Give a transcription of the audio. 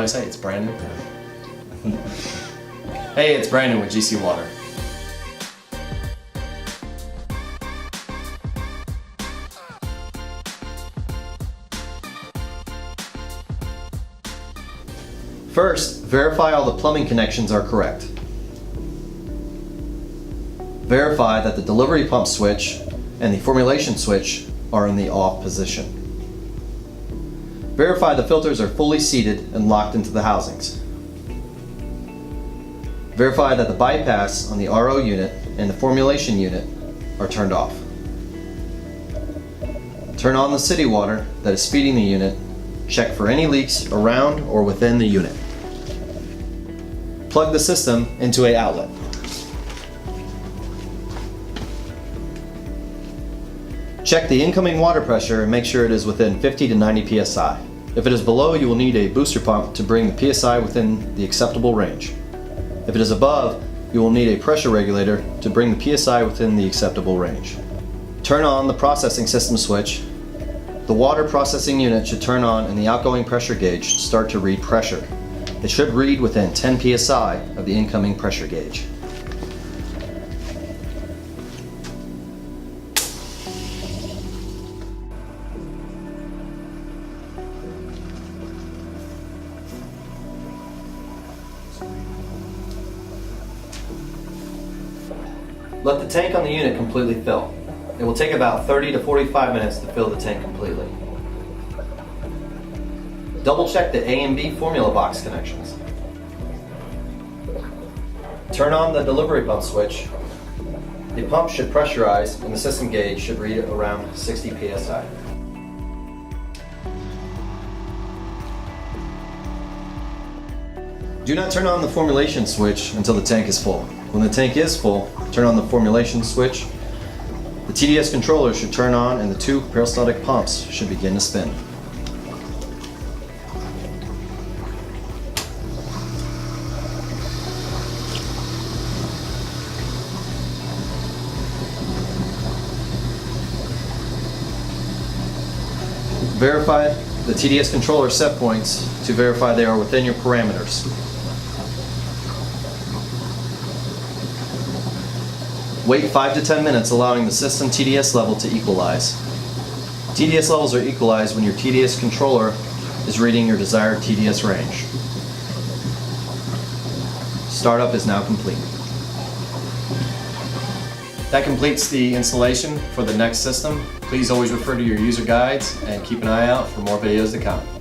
I say? It's Brandon. Hey, it's Brandon with GC Water. First, verify all the plumbing connections are correct. Verify that the delivery pump switch and the formulation switch are in the off position. Verify the filters are fully seated and locked into the housings. Verify that the bypass on the RO unit and the formulation unit are turned off. Turn on the city water that is feeding the unit. Check for any leaks around or within the unit. Plug the system into an outlet. Check the incoming water pressure and make sure it is within 50 to 90 psi. If it is below, you will need a booster pump to bring the psi within the acceptable range. If it is above, you will need a pressure regulator to bring the psi within the acceptable range. Turn on the processing system switch. The water processing unit should turn on and the outgoing pressure gauge should start to read pressure. It should read within 10 psi of the incoming pressure gauge. Let the tank on the unit completely fill. It will take about 30 to 45 minutes to fill the tank completely. Double check the A and B formula box connections. Turn on the delivery pump switch. The pump should pressurize and the system gauge should read around 60 psi. Do not turn on the formulation switch until the tank is full. When the tank is full, turn on the formulation switch. The TDS controller should turn on and the two peristaltic pumps should begin to spin. Verify the TDS controller set points to verify they are within your parameters. Wait 5 to 10 minutes, allowing the system TDS level to equalize. TDS levels are equalized when your TDS controller is reading your desired TDS range. Startup is now complete. That completes the installation for the NEX system. Please always refer to your user guides and keep an eye out for more videos to come.